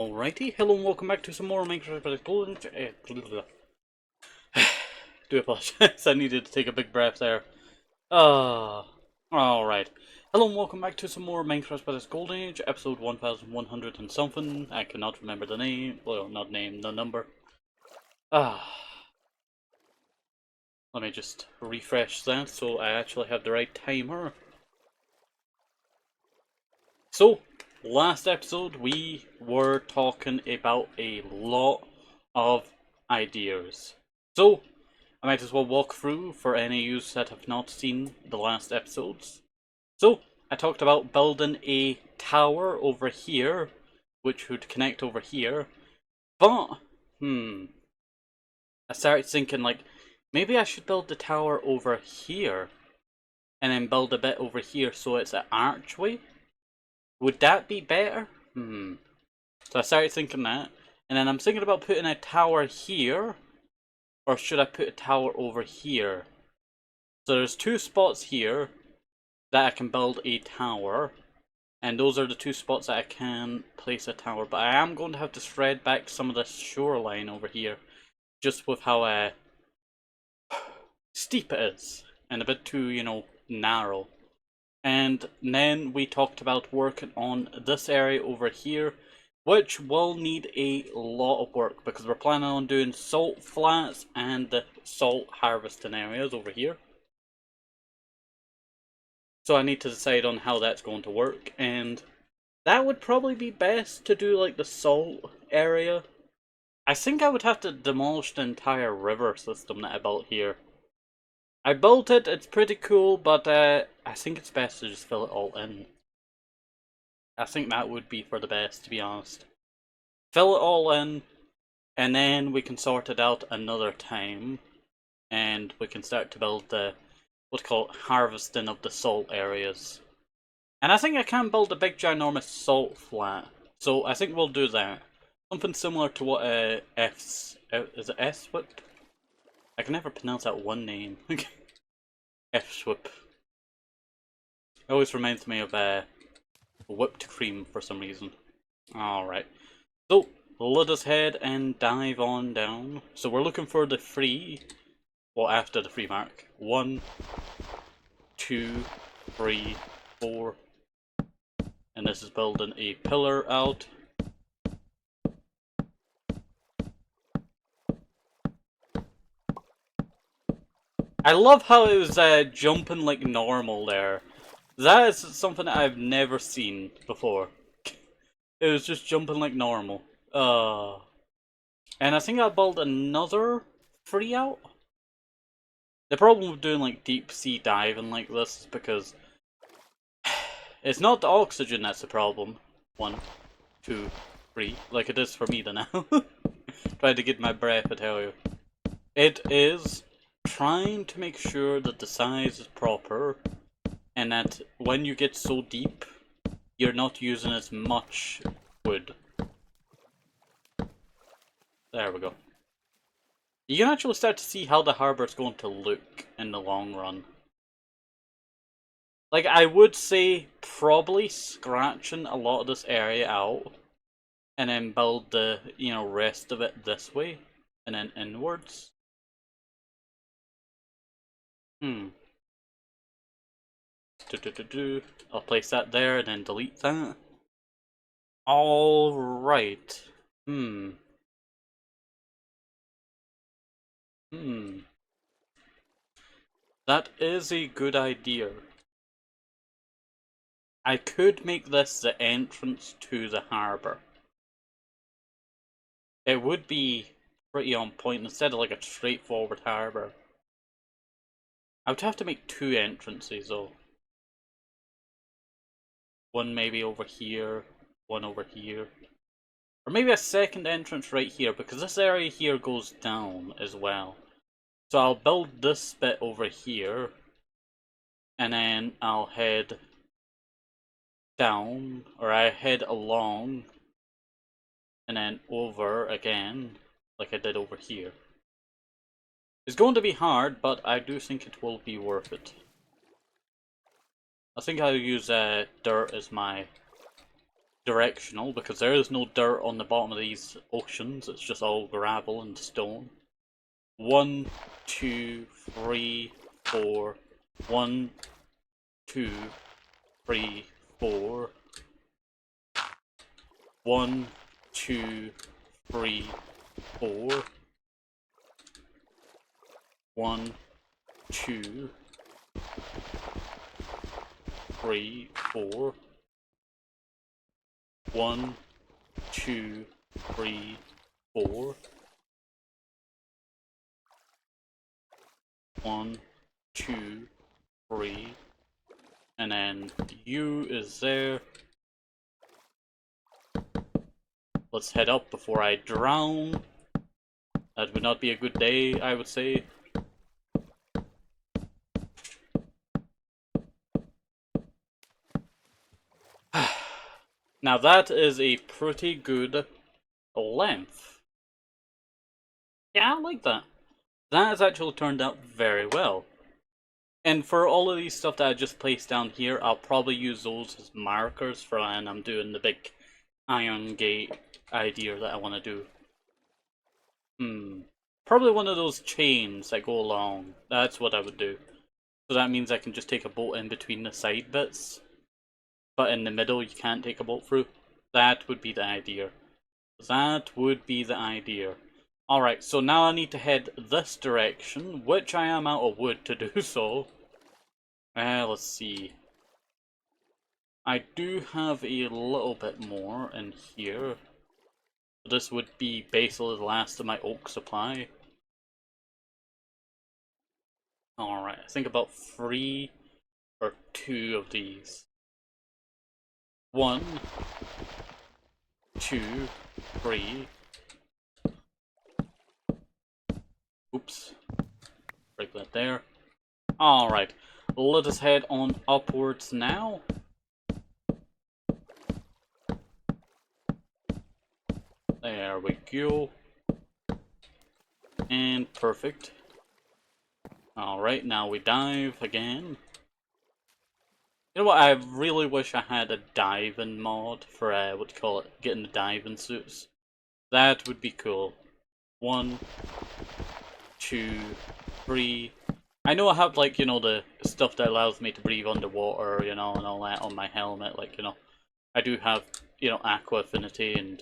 Alrighty, hello and welcome back to some more Minecraft Golden. Do apologize, I needed to take a big breath there. Alright. Hello and welcome back to some more Minecraft Paradise Golden Age, episode 1100 and something. I cannot remember the name, well, not name, the number. Ah. Let me just refresh that so I actually have the right timer. So, last episode we were talking about a lot of ideas. So, I might as well walk through for any of you that have not seen the last episodes. So, I talked about building a tower over here, which would connect over here. But, I started thinking like, maybe I should build the tower over here, and then build a bit over here so it's an archway. Would that be better? So I started thinking that, and then I'm thinking about putting a tower here, or should I put a tower over here? So there's two spots here that I can build a tower, and those are the two spots that I can place a tower. But I am going to have to shred back some of the shoreline over here, just with how steep it is, and a bit too, narrow. And then we talked about working on this area over here, which will need a lot of work because we're planning on doing salt flats and the salt harvesting areas over here. So I need to decide on how that's going to work, and that would probably be best to do like the salt area. I think I would have to demolish the entire river system that I built here. I built it, it's pretty cool, but I think it's best to just fill it all in. I think that would be for the best, to be honest. Fill it all in, and then we can sort it out another time, and we can start to build the, what's called harvesting of the salt areas. And I think I can build a big ginormous salt flat, so I think we'll do that. Something similar to what is it S-Whip? I can never pronounce that one name. F-Swip. It always reminds me of whipped cream for some reason. Alright. So, let us head and dive on down. So we're looking for the free, well after the free mark. 1, 2, 3, 4. And this is building a pillar out. I love how it was jumping like normal there. That is something that I've never seen before. It was just jumping like normal. And I think I'll build another free out. The problem with doing like deep sea diving like this is because it's not the oxygen that's the problem. 1, 2, 3, like it is for me now. Trying to get my breath, I tell you. It is trying to make sure that the size is proper, and that when you get so deep, you're not using as much wood. There we go. You can actually start to see how the harbour is going to look in the long run. Like, I would say probably scratching a lot of this area out, and then build the, rest of it this way, and then inwards. I'll place that there and then delete that. Alright. That is a good idea. I could make this the entrance to the harbour. It would be pretty on point instead of like a straightforward harbour. I would have to make 2 entrances though. One maybe over here, one over here. Or maybe a second entrance right here, because this area here goes down as well. So I'll build this bit over here, and then I'll head down, or I head along, and then over again, like I did over here. It's going to be hard, but I do think it will be worth it. I think I'll use dirt as my directional because there is no dirt on the bottom of these oceans. It's just all gravel and stone. 1, 2, 3, 4. 1, 2, 3, 4. 1, 2, 3, 4. 1, 2, 3, 4. 1, 2, 3, 4. 1, 2, 3. And then U is there. Let's head up before I drown. That would not be a good day, I would say. Now that is a pretty good length. Yeah, I like that. That has actually turned out very well. And for all of these stuff that I just placed down here, I'll probably use those as markers for when I'm doing the big iron gate idea that I want to do. Probably one of those chains that go along. That's what I would do. So that means I can just take a bolt in between the side bits. But in the middle you can't take a bolt through. That would be the idea. That would be the idea. Alright, so now I need to head this direction, which I am out of wood to do so. Let's see. I do have a little bit more in here. This would be basically the last of my oak supply. Alright, I think about 3 or 2 of these. 1, 2, 3. Oops. Break that there. Alright, let us head on upwards now. There we go. And perfect. Alright, now we dive again. You know what, I really wish I had a diving mod for, getting the diving suits. That would be cool. 1, 2, 3. I know I have, like, you know, the stuff that allows me to breathe underwater, you know, and all that on my helmet. Like, you know, I do have, you know, aqua affinity and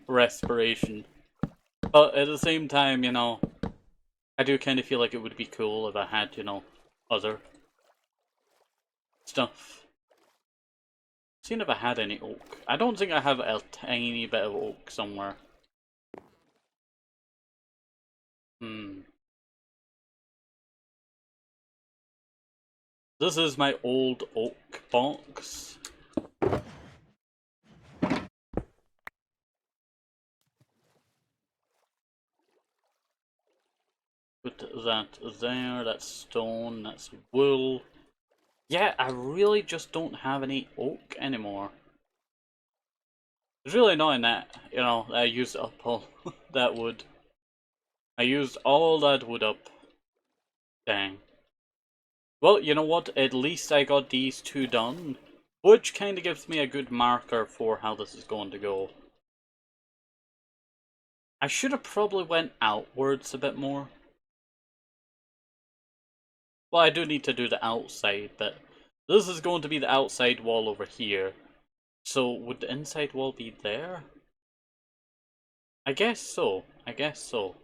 respiration. But at the same time, you know, I do kind of feel like it would be cool if I had, you know, other stuff. Seeing if I had any oak. I don't think I have a tiny bit of oak somewhere. This is my old oak box. Put that there, that's stone, that's wool. Yeah, I really just don't have any oak anymore. It's really annoying that, you know, I used up all that wood. I used all that wood up. Dang. Well, you know what? At least I got these 2 done, which kind of gives me a good marker for how this is going to go. I should have probably went outwards a bit more. Well, I do need to do the outside, but this is going to be the outside wall over here. So, would the inside wall be there? I guess so. I guess so.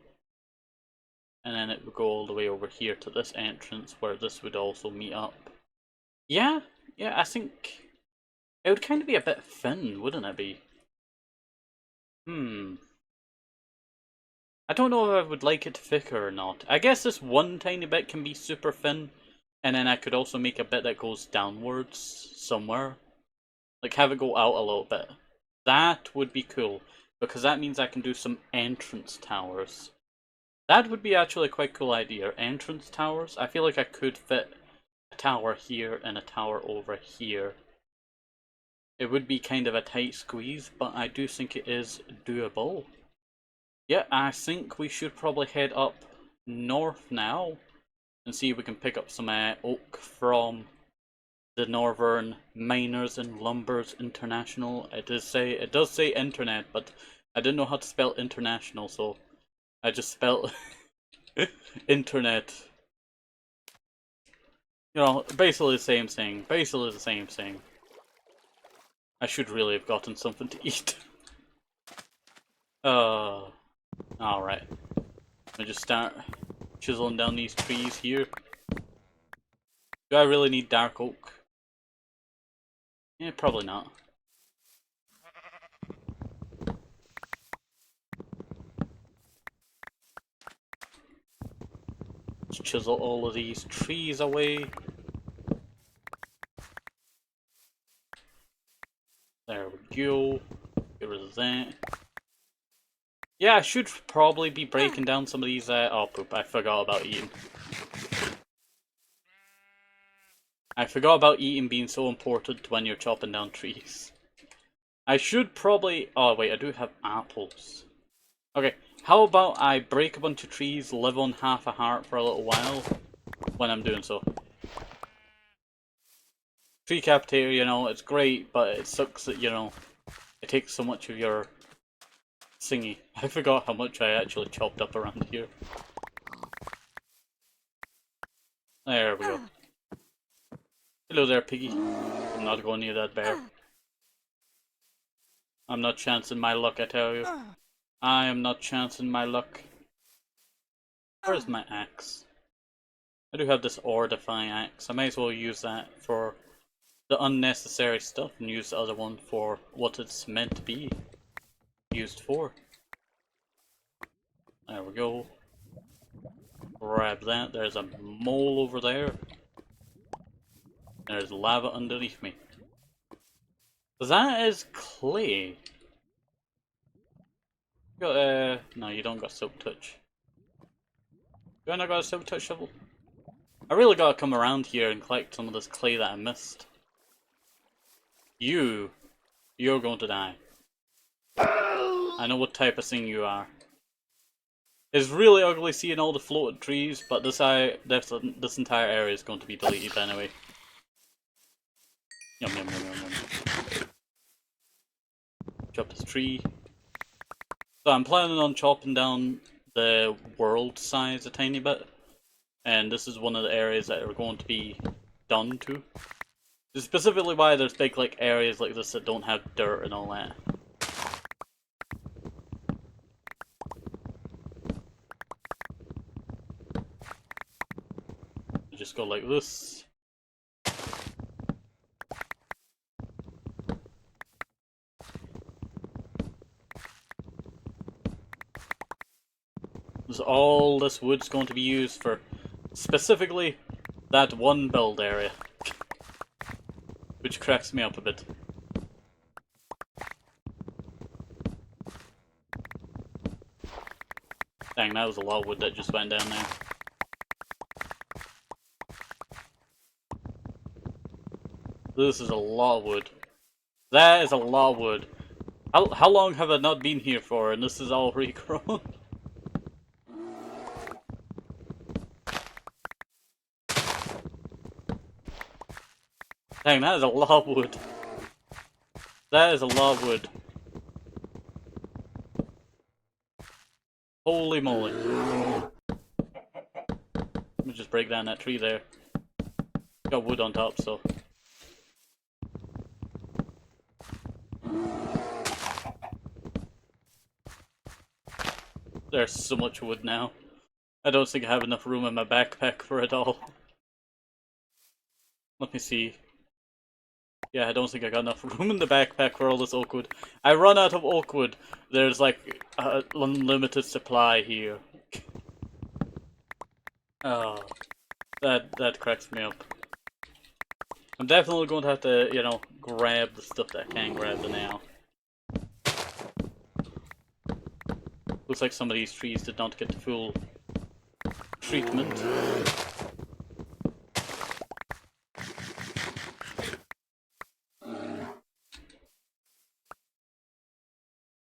And then it would go all the way over here to this entrance where this would also meet up. Yeah, yeah, I think it would kind of be a bit thin, wouldn't it be? I don't know if I would like it thicker or not. I guess this one tiny bit can be super thin, and then I could also make a bit that goes downwards somewhere. Like have it go out a little bit. That would be cool, because that means I can do some entrance towers. That would be actually a quite cool idea. Entrance towers. I feel like I could fit a tower here and a tower over here. It would be kind of a tight squeeze, but I do think it is doable. Yeah, I think we should probably head up north now and see if we can pick up some oak from the Northern Miners and Lumbers International. It does say internet, but I didn't know how to spell international, so I just spelled internet. You know, basically the same thing. Basically the same thing. I should really have gotten something to eat. Alright. Let me just start chiseling down these trees here. Do I really need dark oak? Yeah, probably not. Let's chisel all of these trees away. There we go. Get rid of that. Yeah, I should probably be breaking down some of these. Oh, poop, I forgot about eating. I forgot about eating being so important when you're chopping down trees. I should probably... Oh, wait, I do have apples. Okay, how about I break a bunch of trees, live on half a heart for a little while when I'm doing so. Tree cafeteria, you know, it's great, but it sucks that, you know, it takes so much of your thingy. I forgot how much I actually chopped up around here. There we go. Hello there, piggy. I'm not going near that bear. I'm not chancing my luck, I tell you. I am not chancing my luck. Where's my axe? I do have this ore-defying axe. I might as well use that for the unnecessary stuff and use the other one for what it's meant to be used for. There we go. Grab that. There's a mole over there. There's lava underneath me. That is clay. Got, no, you don't got silk touch. Do I not got a silk touch shovel? I really gotta come around here and collect some of this clay that I missed. You're going to die. I know what type of thing you are. It's really ugly seeing all the floated trees, but this entire area is going to be deleted anyway. Yum yum yum yum yum. Chop this tree. So I'm planning on chopping down the world size a tiny bit, and this is one of the areas that are going to be done to. This is specifically why there's big like areas like this that don't have dirt and all that. Just go like this. All this wood's going to be used for specifically that one build area, which cracks me up a bit. Dang, that was a lot of wood that just went down there. This is a lot of wood. That is a lot of wood. How long have I not been here for and this is all regrown? Dang, that is a lot of wood. That is a lot of wood. Holy moly. Let me just break down that tree there. Got wood on top, so. There's so much wood now. I don't think I have enough room in my backpack for it all. Let me see. Yeah, I don't think I got enough room in the backpack for all this oak wood. I run out of oak wood. There's like an unlimited supply here. Oh, that cracks me up. I'm definitely going to have to, you know, grab the stuff that I can grab now. Looks like some of these trees did not get the full treatment.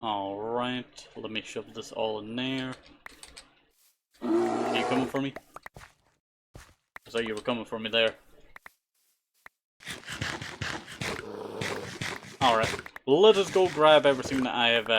Alright, let me shove this all in there. Are you coming for me? I thought you were coming for me there. Alright, let us go grab everything that I have